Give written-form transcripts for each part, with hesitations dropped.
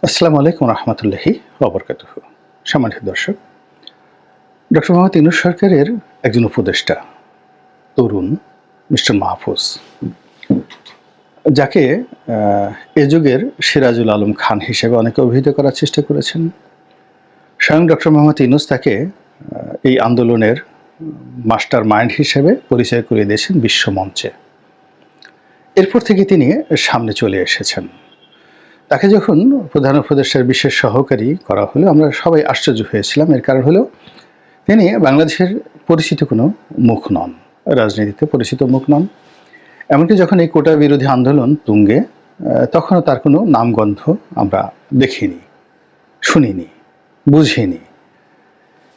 আসসালামু আলাইকুম রহমতুল্লাহি ওবরকাতুহ। সম্মানিত দর্শক, ডক্টর মোহাম্মদ ইউনূস সরকারের একজন উপদেষ্টা তরুণ মিস্টার মাহফুজ, যাকে এ যুগের সিরাজুল আলম খান হিসেবে অনেকে অভিহিত করার চেষ্টা করেছেন। স্বয়ং ডক্টর মোহাম্মদ ইউনূস তাকে এই আন্দোলনের মাস্টার মাইন্ড হিসেবে পরিচয় করিয়ে দিয়েছেন বিশ্বমঞ্চে। এরপর থেকে তিনি সামনে চলে এসেছেন। তাকে যখন প্রধান উপদেষ্টার বিশেষ সহকারী করা হলো, আমরা সবাই আশ্চর্য হয়েছিলাম। এর কারণ হলো, তিনি বাংলাদেশের পরিচিত কোনো মুখ নন, রাজনীতিতে পরিচিত মুখ নন। এমনকি যখন এই কোটা বিরোধী আন্দোলন তুঙ্গে, তখনও তার কোনো নামগন্ধ আমরা দেখিনি, শুনিনি, বুঝিনি।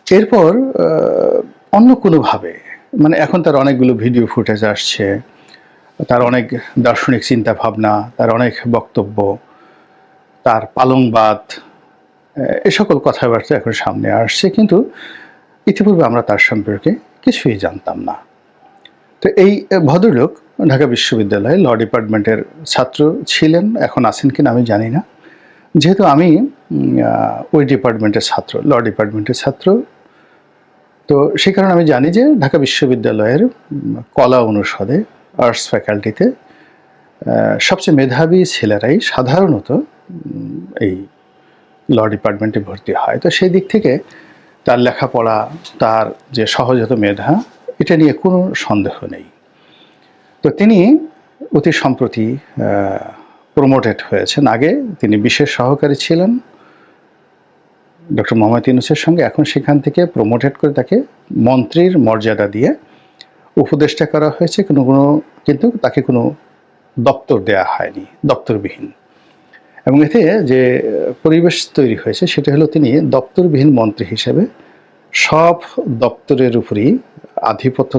এরপর অন্য কোনোভাবে, মানে এখন তার অনেকগুলো ভিডিও ফুটেজ আসছে, তার অনেক দার্শনিক চিন্তা ভাবনা, তার অনেক বক্তব্য, তার পালংবাদ, এ সকল কথাবার্তা এখন সামনে আসছে, কিন্তু ইতিপূর্বে আমরা তার সম্পর্কে কিছুই জানতাম না। তো এই ভদ্রলোক ঢাকা বিশ্ববিদ্যালয়ে ল ডিপার্টমেন্টের ছাত্র ছিলেন, এখন আছেন কিনা আমি জানি না। যেহেতু আমি ওই ডিপার্টমেন্টের ছাত্র, ল ডিপার্টমেন্টের ছাত্র, তো সেই কারণে আমি জানি যে ঢাকা বিশ্ববিদ্যালয়ের কলা অনুষদে, আর্টস ফ্যাকাল্টিতে সবচেয়ে মেধাবী ছেলেরাই সাধারণত এই ল ডিপার্টমেন্টে ভর্তি হয়। তো সেই দিক থেকে তার লেখাপড়া, তার যে সহজাত মেধা, এটা নিয়ে কোনো সন্দেহ নেই। তো তিনি অতি সম্প্রতি প্রমোটেড হয়েছেন। আগে তিনি বিশেষ সহকারী ছিলেন ডক্টর মোহাম্মদ ইউনূসের সঙ্গে, এখন সেখান থেকে প্রমোটেড করে তাকে মন্ত্রীর মর্যাদা দিয়ে উপদেষ্টা করা হয়েছে। কিন্তু তাকে কোনো দপ্তর দেয়া হয়নি, দপ্তরবিহীন। এবং এতে যে পরিবেশ তৈরি হয়েছে সেটা হলো, তিনি দপ্তরবিহীন মন্ত্রী হিসেবে সব দপ্তরের উপরই আধিপত্য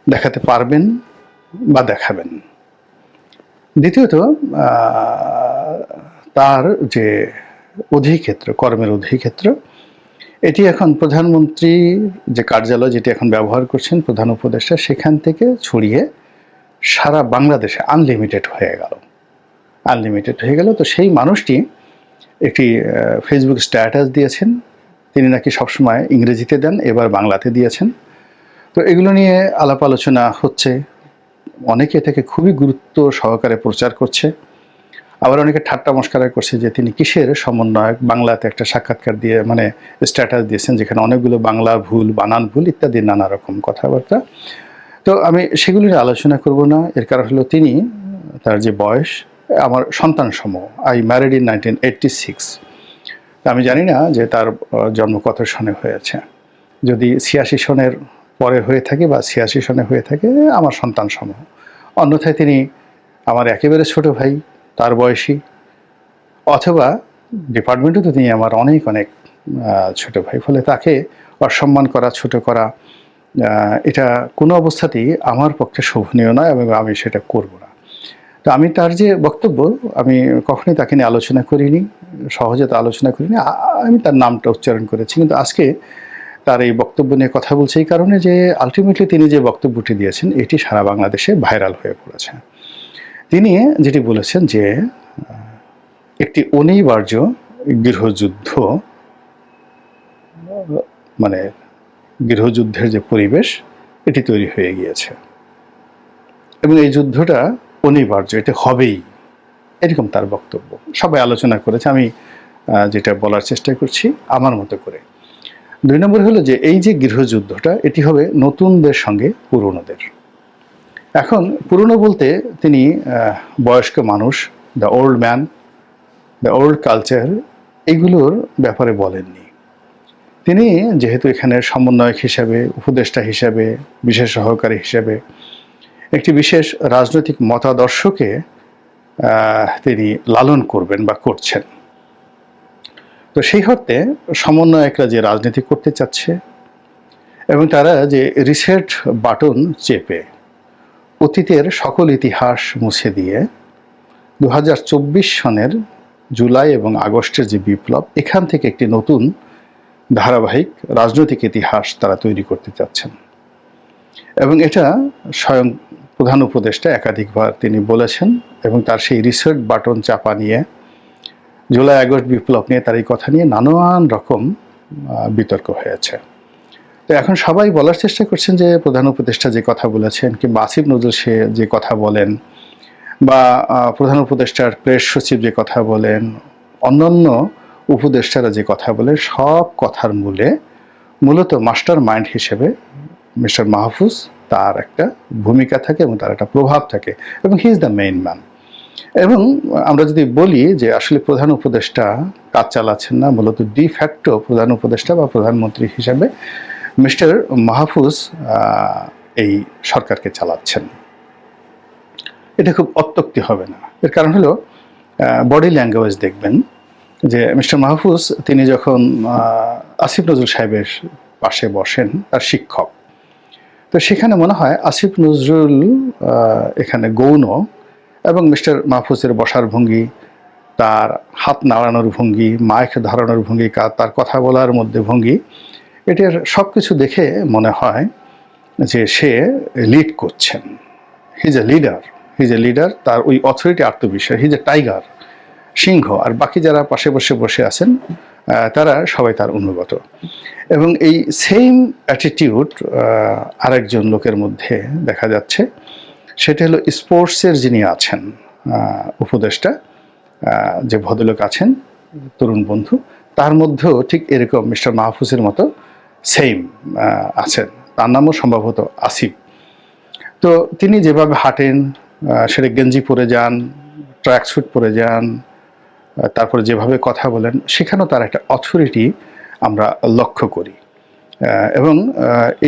দেখাতে পারবেন বা দেখাবেন। দ্বিতীয়ত, তার যে অধিক্ষেত্র, কর্মের অধিক্ষেত্র, এটি এখন প্রধানমন্ত্রীর যে কার্যালয়, যেটি এখন ব্যবহার করছেন প্রধান উপদেষ্টা, সেখান থেকে ছড়িয়ে সারা বাংলাদেশে আনলিমিটেড হয়ে গেল। তো সেই মানুষটি একটি ফেসবুক স্ট্যাটাস দিয়েছেন, তিনি নাকি সবসময় ইংরেজিতে দেন, এবার বাংলাতে দিয়েছেন। তো এগুলো নিয়ে আলাপ আলোচনা হচ্ছে, অনেকে এটাকে খুবই গুরুত্ব সহকারে প্রচার করছে, আবার অনেকে ঠাট্টা মস্করা করছে যে তিনি কিসের সমন্বয়ক, বাংলাতে একটা সাক্ষাৎকার দিয়ে মানে স্ট্যাটাস দিয়েছেন যেখানে অনেকগুলো বাংলা ভুল, বানান ভুল ইত্যাদি নানা রকম কথাবার্তা। তো আমি সেগুলির আলোচনা করব না। এর কারণ হলো, তার যে বয়স আমার সন্তান সম। I married in 1986। আমি জানি না যে তার জন্ম কত সনে হয়েছে। যদি 86 সনের পরে হয়ে থাকে বা 86 সনে হয়ে থাকে, আমার সন্তান সম। অন্যথায় তিনি আমার একেবারে ছোট ভাই, তার বয়সী, অথবা ডিপার্টমেন্টে তো তিনি আমার অনেক অনেক ছোট ভাই। ফলে তাকে অসম্মান করা, ছোট করা, এটা কোনো অবস্থাতেই আমার পক্ষে শোভনীয় নয় এবং আমি সেটা করব না। তো আমি তার যে বক্তব্য, আমি কখনোই তাকে নিয়ে আলোচনা করিনি, সহজে তো আলোচনা করিনি। আমি তার নামটা উচ্চারণ করেছি, কিন্তু আজকে তার এই বক্তব্য নিয়ে কথা বলছে এই কারণে যে আলটিমেটলি তিনি যে বক্তব্যটি দিয়েছেন এটি সারা বাংলাদেশে ভাইরাল হয়ে পড়েছে। তিনি যেটি বলেছেন যে একটি অনিবার্য গৃহযুদ্ধ, মানে গৃহযুদ্ধের যে পরিবেশ, এটি তৈরি হয়ে গিয়েছে এবং এই যুদ্ধটা অনিবার্য, এটা হবেই, এরকম তার বক্তব্য। সবাই আলোচনা করেছে, আমি যেটা বলার চেষ্টা করছি আমার মতো করে। 2 নম্বর হলো যে এই যে গৃহযুদ্ধটা, এটি হবে নতুনদের সঙ্গে পুরনোদের। এখন পুরনো বলতে তিনি বয়স্ক মানুষ, the old man, the old culture, এগুলোর ব্যাপারে বলেননি। তিনি যেহেতু এখানে সমন্বয়ক হিসাবে, উপদেষ্টা হিসাবে, বিশেষ সহকারী হিসাবে একটি বিশেষ রাজনৈতিক মতাদর্শকে তিনি লালন করবেন বা করছেন। তো সেই অর্থে সমন্বয়করা যে রাজনীতি করতে চাচ্ছে এবং তারা যে রিসেট বাটন চেপে অতীতের সকল ইতিহাস মুছে দিয়ে 2024 সনের জুলাই এবং আগস্টের যে বিপ্লব, এখান থেকে একটি নতুন ধারাবাহিক রাজনৈতিক ইতিহাস তারা তৈরি করতে চাচ্ছেন। এবং এটা স্বয়ং প্রধান উপদেষ্টা একাধিকবার তিনি বলেছেন এবং তার সেই রিসেট বাটন চাপা নিয়ে জুলাই আগস্ট বিপ্লব নিয়ে তার এই কথা নিয়ে নানান রকম বিতর্ক হয়েছে। তো এখন সবাই বলার চেষ্টা করছেন যে প্রধান উপদেষ্টা যে কথা বলেছেন কিংবা আসিফ নজরুল সে যে কথা বলেন বা প্রধান উপদেষ্টার প্রেস সচিব যে কথা বলেন, অন্যান্য উপদেষ্টারা যে কথা বলেন, সব কথার মূলত মাস্টার মাইন্ড হিসেবে মিস্টার মাহফুজ তার একটা ভূমিকা থাকে এবং তার একটা প্রভাব থাকে এবং he is the main man. এবং আমরা যদি বলি যে আসলে প্রধান উপদেষ্টা কাজ চালাচ্ছেন না, মূলত ডি ফ্যাক্টো প্রধান উপদেষ্টা বা প্রধানমন্ত্রী হিসাবে মিস্টার মাহফুজ এই সরকারকে চালাচ্ছেন। এটা খুব অত্যুক্তি হবে না। এর কারণ হলো বডি ল্যাঙ্গুয়েজ দেখবেন যে মিস্টার মাহফুজ তিনি যখন আসিফ নজরুল সাহেবের পাশে বসেন, তার শিক্ষক, তো সেখানে মনে হয় আসিফ নজরুল এখানে গৌণ এবং মিস্টার মাহফুজের বসার ভঙ্গি, তার হাত নাড়ানোর ভঙ্গি, মাইক ধরানোর ভঙ্গি, তার কথা বলার মধ্যে ভঙ্গি, এটার সব কিছু দেখে মনে হয় যে সে লিড করছেন। হি ইজ এ লিডার, তার ওই অথরিটি আত্মবিশ্বাস, হি ইজ এ টাইগার, সিংহ, আর বাকি যারা পাশে বসে আছেন তারা সবাই তার অনুগত। এবং এই সেম অ্যাটিটিউড আরেকজন লোকের মধ্যে দেখা যাচ্ছে, সেটা হলো স্পোর্টসের যিনি আছেন উপদেষ্টা, যে ভদ্রলোক আছেন তরুণ বন্ধু, তার মধ্যেও ঠিক এরকম মিস্টার মাহফুজের মতো সেম আছেন। তার নামও সম্ভবত আসিফ। তো তিনি যেভাবে হাঁটেন, সেটা গেঞ্জি পরে যান, ট্র্যাক স্যুট পরে যান, তারপরে যেভাবে কথা বলেন, সেখানেও তার একটা অথরিটি আমরা লক্ষ্য করি। এবং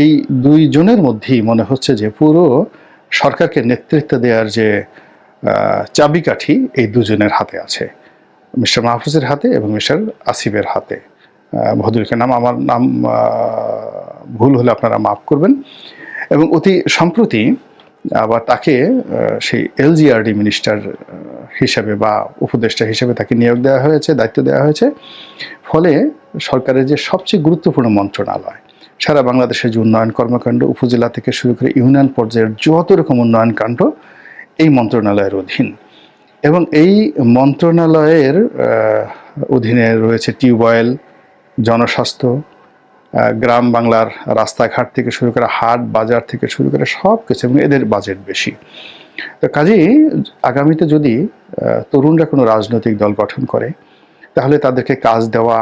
এই দুইজনের মধ্যেই মনে হচ্ছে যে পুরো সরকারকে নেতৃত্ব দেওয়ার যে চাবিকাঠি এই দুজনের হাতে আছে, মিস্টার মাহফুজের হাতে এবং মিস্টার আসিফের হাতে। ভদ্রলোকের নাম, আমার নাম ভুল হলে আপনারা মাফ করবেন। এবং অতি সম্প্রতি আবার তাকে সেই এলজিআরডি মিনিস্টার হিসেবে বা উপদেষ্টা হিসেবে তাকে নিয়োগ দেওয়া হয়েছে, দায়িত্ব দেওয়া হয়েছে। ফলে সরকারের যে সবচেয়ে গুরুত্বপূর্ণ মন্ত্রণালয়, সারা বাংলাদেশের যে উন্নয়ন কর্মকাণ্ড, উপজেলা থেকে শুরু করে ইউনিয়ন পর্যায়ের যত রকম উন্নয়ন কাণ্ড এই মন্ত্রণালয়ের অধীন। এবং এই মন্ত্রণালয়ের অধীনে রয়েছে টিউবওয়েল, জনস্বাস্থ্য, গ্রাম বাংলার রাস্তাঘাট থেকে শুরু করে হাট বাজার থেকে শুরু করে সব কিছু, এবং এদের বাজেট বেশি। তো কাজেই আগামীতে যদি তরুণরা কোনো রাজনৈতিক দল গঠন করে, তাহলে তাদেরকে কাজ দেওয়া,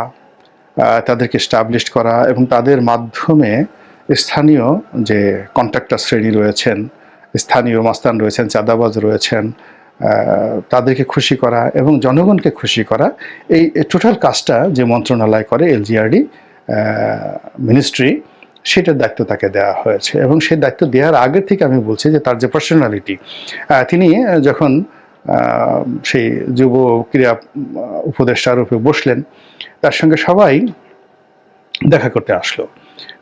তাদেরকে এস্টাবলিশ করা এবং তাদের মাধ্যমে স্থানীয় যে কন্ট্রাক্টর শ্রেণী রয়েছেন, স্থানীয় মাস্তান রয়েছেন, চাঁদাবাজ রয়েছেন, তাদেরকে খুশি করা এবং জনগণকে খুশি করা, এই টোটাল কাজটা যে মন্ত্রণালয় করে, এলজিআরডি মিনিস্ট্রি, সেটার দায়িত্ব তাকে দেওয়া হয়েছে। এবং সেই দায়িত্ব দেওয়ার আগে থেকে আমি বলছি যে তার যে পার্সোনালিটি, তিনি যখন সেই যুব ক্রীড়া উপদেষ্টার রূপে বসলেন, তার সঙ্গে সবাই দেখা করতে আসলো।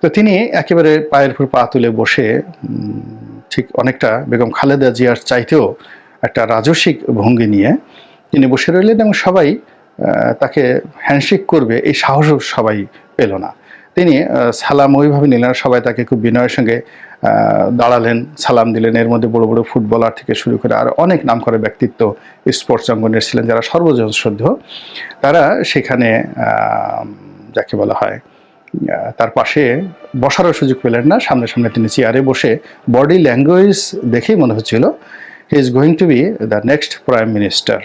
তো তিনি একেবারে পায়ের উপর পা তুলে বসে ঠিক অনেকটা বেগম খালেদা জিয়ার চাইতেও একটা রাজস্বিক ভঙ্গি নিয়ে তিনি বসে রইলেন এবং সবাই তাকে হ্যান্ডশেক করবে এই সাহসও সবাই পেল না। তিনি সালাম ওইভাবে নিলেন, সবাই তাকে খুব বিনয়ের সঙ্গে দাঁড়ালেন, সালাম দিলেন। এর মধ্যে বড় বড় ফুটবলার থেকে শুরু করে আর অনেক নামকরা ব্যক্তিত্ব স্পোর্টস অঙ্গনের ছিলেন, যারা সর্বজনশ্রদ্ধেয়, তারা সেখানে যাকে বলা হয় তার পাশে বসারও সুযোগ পেলেন না। সামনে সামনে তিনি চেয়ারে বসে, বডি ল্যাঙ্গুয়েজ দেখেই মনে হচ্ছিল he is going to B the next prime minister.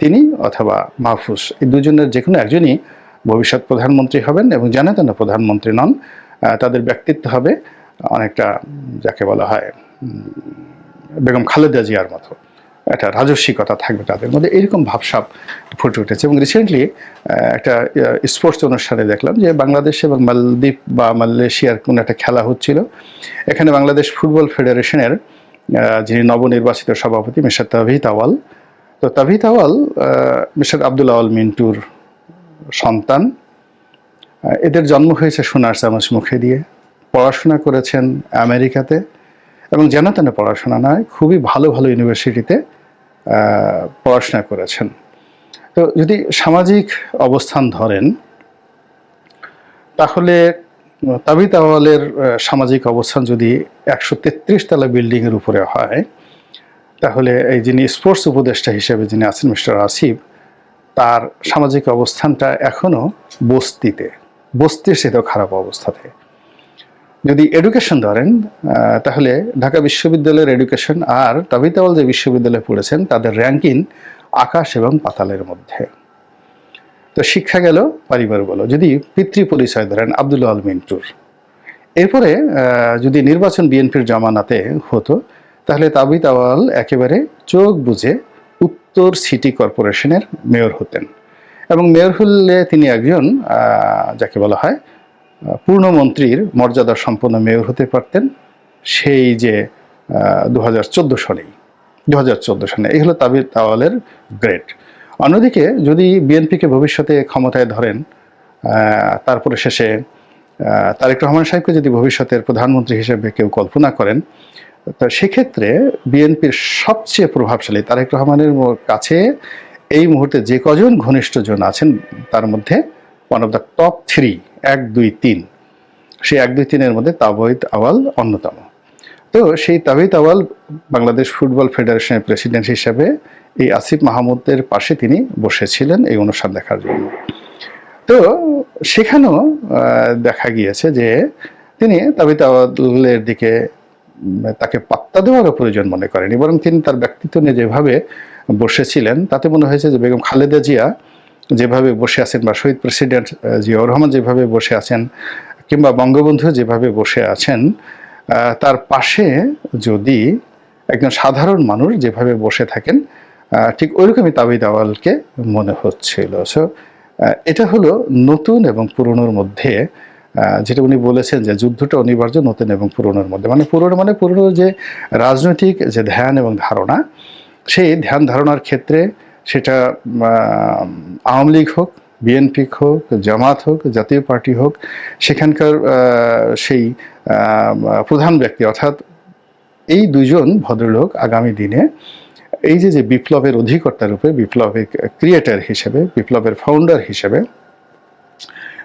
তিনি অথবা মাহফুজ, এই দুজনের যে কোনো একজনই ভবিষ্যৎ প্রধানমন্ত্রী হবেন এবং জানে তো না প্রধানমন্ত্রী নন। তাদের ব্যক্তিত্ব হবে অনেকটা যাকে বলা হয় বেগম খালেদা জিয়ার মতো, একটা রাজস্বিকতা থাকবে তাদের মধ্যে, এরকম ভাবসাব ফুটে উঠেছে। এবং রিসেন্টলি একটা স্পোর্টস অনুষ্ঠানে দেখলাম যে বাংলাদেশ এবং মালদ্বীপ বা মালয়েশিয়ার কোনো একটা খেলা হচ্ছিল। এখানে বাংলাদেশ ফুটবল ফেডারেশনের যিনি নবনির্বাচিত সভাপতি মিস্টার তাবিথ আওয়াল, তো তাবিথ আওয়াল মিস্টার আব্দুল আওয়াল মিন্টুর সন্তান। এদের জন্ম হয়েছে সোনার চামচ মুখে দিয়ে, পড়াশোনা করেছেন আমেরিকাতে এবং যেন তেন পড়াশোনা নয়, খুবই ভালো ভালো ইউনিভার্সিটিতে পড়াশোনা করেছেন। তো যদি সামাজিক অবস্থান ধরেন, তাহলে তাবিথ আওয়ালের সামাজিক অবস্থান যদি 133 তলা বিল্ডিংয়ের উপরে হয়, তাহলে এই যিনি স্পোর্টস উপদেষ্টা হিসেবে যিনি আছেন মিস্টার আসিফ, তার সামাজিক অবস্থানটা এখনো বস্তির সাথেও খারাপ অবস্থাতে। যদি এডুকেশন ধরেন তাহলে ঢাকা বিশ্ববিদ্যালয়ের এডুকেশন আর তাবিথ আউয়াল যে বিশ্ববিদ্যালয়ে পড়েছেন তাদের র্যাঙ্কিং আকাশ এবং পাতালের মধ্যে। তো শিক্ষা গেল, পরিবার বলো, যদি পিতৃ পরিচয় ধরেন আব্দুল আল মিন্টুর, এরপরে যদি নির্বাচন বিএনপির জামানাতে হতো তাহলে তাবিথ আউয়াল একেবারে চোখ বুজে উত্তর সিটি কর্পোরেশনের মেয়র হতেন, এবং মেয়র হলে তিনি একজন যাকে বলা হয় পূর্ণমন্ত্রীর মর্যাদা সম্পন্ন মেয়র হতে পারতেন, সেই যে 2014 সনে। এই হলো তাবিথ আউয়ালের গ্রেড। অন্যদিকে যদি বিএনপিকে ভবিষ্যতে ক্ষমতায় ধরেন, তারপরে শেষে তারেক রহমান সাহেবকে যদি ভবিষ্যতের প্রধানমন্ত্রী হিসেবে কেউ কল্পনা করেন, তো সেক্ষেত্রে বিএনপির সবচেয়ে প্রভাবশালী তারেক রহমানের কাছে এই মুহূর্তে যে কজন ঘনিষ্ঠজন আছেন তার মধ্যে ওয়ান অফ দ্য টপ 3, 1, 2, 3, সেই 1, 2, 3-এর মধ্যে তাবিথ আউয়াল অন্যতম। তো সেই তাবিথ আউয়াল বাংলাদেশ ফুটবল ফেডারেশনের প্রেসিডেন্ট হিসেবে এই আসিফ মাহমুদের পাশে তিনি বসেছিলেন এই অনুষ্ঠান দেখার জন্য। তো সেখানেও দেখা গিয়েছে যে তিনি তাবিথ আউয়ালের দিকে তাকে পাত্তা দেওয়ারও প্রয়োজন মনে করেনি, বরং তিনি তার ব্যক্তিত্ব নিয়ে যেভাবে বসেছিলেন তাতে মনে হয়েছে যে বেগম খালেদা জিয়া যেভাবে বসে আছেন, বা শহীদ প্রেসিডেন্ট জিয়াউর রহমান যেভাবে বসে আছেন, কিংবা বঙ্গবন্ধু যেভাবে বসে আছেন, তার পাশে যদি একজন সাধারণ মানুষ যেভাবে বসে থাকেন, ঠিক ওইরকমই তাবিথ আউয়ালকে মনে হচ্ছিল। সো এটা হলো নতুন এবং পুরনোর মধ্যে, যেটা উনি বলেছেন যে যুদ্ধটা অনিবার্য নতুন এবং পুরনোর মধ্যে। মানে পুরনো যে রাজনৈতিক যে ধ্যান এবং ধারণা, সেই ধ্যান ধারণার ক্ষেত্রে সেটা আওয়ামী লীগ হোক, বিএনপি হোক, জামাত হোক, জাতীয় পার্টি হোক, সেখানকার সেই প্রধান ব্যক্তি অর্থাৎ এই দুজন ভদ্রলোক আগামী দিনে এই যে বিপ্লবের অধিকর্তা রূপে, বিপ্লবের ক্রিয়েটার হিসেবে, বিপ্লবের ফাউন্ডার হিসেবে,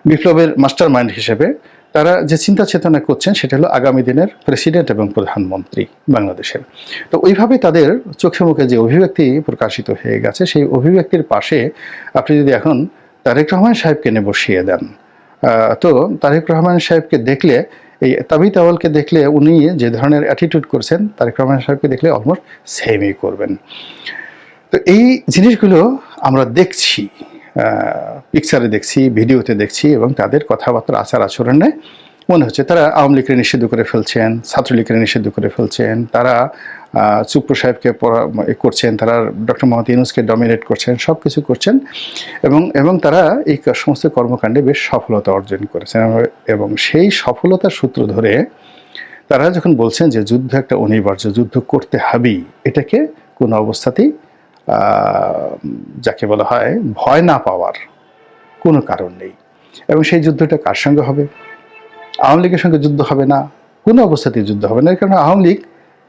বিপ্লবের মাস্টার মাইন্ড হিসেবে তারা যে চিন্তা চেতনা করছেন সেটা হলো আগামী দিনের প্রেসিডেন্ট এবং প্রধানমন্ত্রী বাংলাদেশের। তো ওইভাবে তাদের চোখে মুখে যে অভিব্যক্তি প্রকাশিত হয়ে গেছে, সেই অভিব্যক্তির পাশে আপনি যদি এখন তারেক রহমান সাহেবকে এনে বসিয়ে দেন, তো তারেক রহমান সাহেবকে দেখলে, এই তাবিথ আউয়ালকে দেখলে উনি যে ধরনের অ্যাটিটিউড করছেন তারেক রহমান সাহেবকে দেখলে অলমোস্ট সেমই করবেন। তো এই জিনিসগুলো আমরা দেখছি, পিকচারে দেখছি, ভিডিওতে দেখছি, এবং তাদের কথাবার্তা আচার আচরণে মনে হচ্ছে তারা আওয়ামী লীগকে নিষিদ্ধ করে ফেলছেন, ছাত্রলীগকে নিষিদ্ধ করে ফেলছেন, তারা চুপ্পু সাহেবকে করছেন, তারা ডক্টর মোহাম্মদ ইউনূসকে ডমিনেট করছেন, সব কিছু করছেন, এবং তারা এই সমস্ত কর্মকাণ্ডে বেশ সফলতা অর্জন করেছেন। এবং সেই সফলতার সূত্র ধরে তারা যখন বলছেন যে যুদ্ধ একটা অনিবার্য, যুদ্ধ করতে হবেই, এটাকে কোনো অবস্থাতেই যাকে বলা হয় ভয় না পাওয়ার কোনো কারণ নেই। এবং সেই যুদ্ধটা কার সঙ্গে হবে? আওয়ামী লীগের সঙ্গে যুদ্ধ হবে না, কোনো অবস্থাতেই যুদ্ধ হবে না। এর কারণে Awami League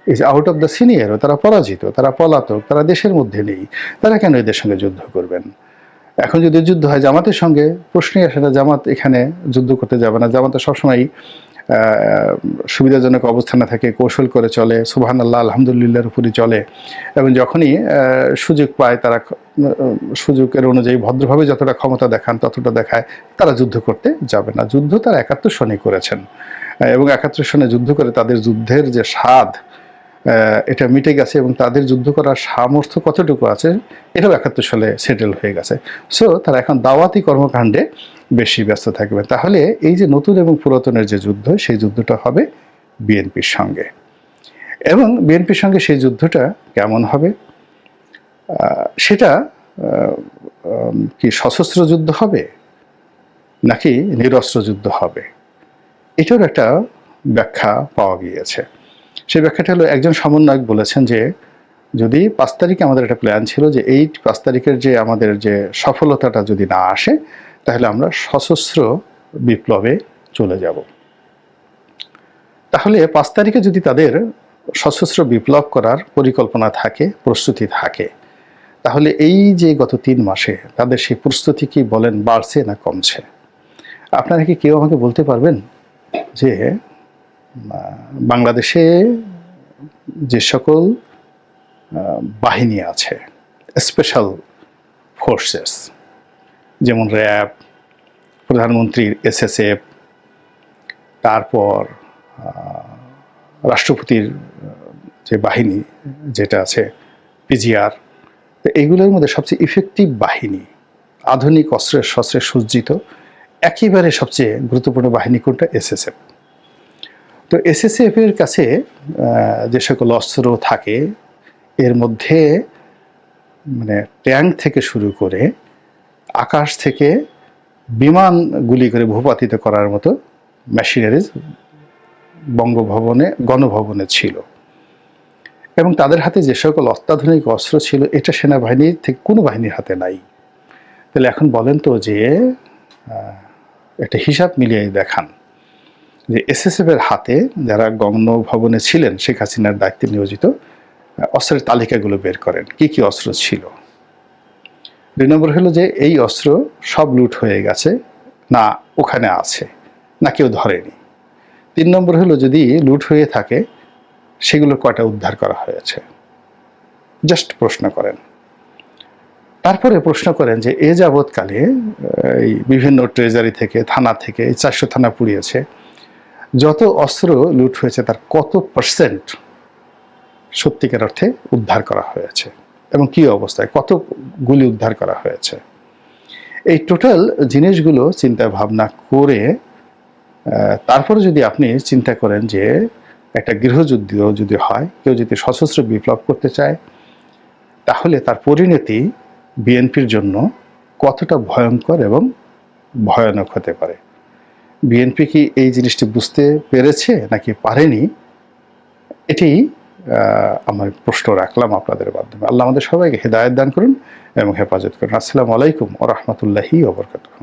is out of the senior, তারা পরাজিত, তারা পলাতক, তারা দেশের মধ্যে নেই, তারা কেন এদের সঙ্গে যুদ্ধ করবেন? এখন যদি যুদ্ধ হয় জামাতের সঙ্গে, প্রশ্নই আসে না, জামাত এখানে যুদ্ধ করতে যাবে না। জামাতে সবসময় সুবিধাজনক অবস্থানে থাকে, কৌশল করে চলে, সুবহানাল্লাহ আলহামদুলিল্লাহর উপরই চলে, এবং যখনই সুযোগ পায় তারা সুযোগের অনুযায়ী ভদ্রভাবে যতটা ক্ষমতা দেখান ততটা দেখায়, তারা যুদ্ধ করতে যাবে না। যুদ্ধ তারা 71 সনে করেছেন, এবং 71 সনে যুদ্ধ করে তাদের যুদ্ধের যে স্বাদ এটা মিটে গেছে, এবং তাদের যুদ্ধ করার সামর্থ্য কতটুকু আছে এটাও 71 সালে সেটেল হয়ে গেছে। সো তারা এখন দাওয়াতি কর্মকাণ্ডে বেশি ব্যস্ত থাকবে। তাহলে এই যে নতুন এবং পুরাতনের যে যুদ্ধ, সেই যুদ্ধটা হবে বিএনপির সঙ্গে, এবং বিএনপির সঙ্গে সেই যুদ্ধটা কেমন হবে? সেটা কি সশস্ত্র যুদ্ধ হবে নাকি নিরস্ত্র যুদ্ধ হবে? এটার একটা ব্যাখ্যা পাওয়া গিয়েছে। সেই ব্যাখ্যাটা হলো, একজন সমন্বয়ক বলেছেন যে যদি 5 তারিখে আমাদের একটা প্ল্যান ছিল যে এই 5 তারিখের যে আমাদের যে সফলতাটা যদি না আসে তাহলে আমরা সশস্ত্র বিপ্লবে চলে যাব। তাহলে 5 তারিখে যদি তাদের সশস্ত্র বিপ্লব করার পরিকল্পনা থাকে, প্রস্তুতি থাকে, তাহলে এই যে গত 3 মাসে তাদের সেই প্রস্তুতি কি বলেন বাড়ছে না কমছে? আপনারা কি কেউ আমাকে বলতে পারবেন যে বাংলাদেশে যে সকল বাহিনী আছে, স্পেশাল ফোর্সেস, যেমন র্যাব, প্রধানমন্ত্রীর এসএসএফ, তারপর রাষ্ট্রপতির যে বাহিনী যেটা আছে পিজিআর, তো এইগুলোর মধ্যে সবচেয়ে ইফেক্টিভ বাহিনী, আধুনিক অস্ত্রের শস্ত্রে সজ্জিত একেবারে সবচেয়ে গুরুত্বপূর্ণ বাহিনী কোনটা? এসএসএফ। তো এসএসএফ এর কাছে যে সকল অস্ত্র থাকে এর মধ্যে মানে ট্যাঙ্ক থেকে শুরু করে আকাশ থেকে বিমান গুলি করে ভূপাতিত করার মতো মেশিনারিজ বঙ্গভবনে, গণভবনে ছিল। এবং তাদের হাতে যে সকল অত্যাধুনিক অস্ত্র ছিল এটা সেনাবাহিনীর থেকে কোনো বাহিনীর হাতে নাই। তাহলে এখন বলেন তো যে একটা হিসাব মিলিয়ে দেখান যে এসএসএফ এর হাতে যারা গণভবনে ছিলেন শেখ হাসিনার দায়িত্বে নিয়োজিত, অস্ত্রের তালিকাগুলো বের করেন কি কি অস্ত্র ছিল। 2 নম্বর হলো যে এই অস্ত্র সব লুট হয়ে গেছে না ওখানে আছে না কেউ ধরেনি। 3 নম্বর হলো যদি লুট হয়ে থাকে সেগুলো কয়টা উদ্ধার করা হয়েছে, জাস্ট প্রশ্ন করেন। তারপরে প্রশ্ন করেন যে এ যাবৎকালে এই বিভিন্ন ট্রেজারি থেকে, থানা থেকে, 400 থানা পুড়িয়েছে, যত অস্ত্র লুট হয়েছে তার কত পার্সেন্ট সত্যিকার অর্থে উদ্ধার করা হয়েছে এবং কি অবস্থায়, কত গুলি উদ্ধার করা হয়েছে। এই টোটাল জিনিসগুলো চিন্তা ভাবনা করে তারপরে যদি আপনি চিন্তা করেন যে একটা গৃহযুদ্ধ যদি হয়, কেউ যদি সশস্ত্র বিপ্লব করতে চায়, তাহলে তার পরিণতি বিএনপির জন্য কতটা ভয়ঙ্কর এবং ভয়ানক হতে পারে। বিএনপি কি এই জিনিসটি বুঝতে পেরেছে নাকি পারেনি, এটি আমার প্রশ্ন রাখলাম আপনাদের মাধ্যমে। আল্লাহ আমাদের সবাইকে হেদায়েত দান করুন এবং হেফাজত করুন। আসসালামু আলাইকুম ওয়া রাহমাতুল্লাহি ওয়া বারাকাতুহু।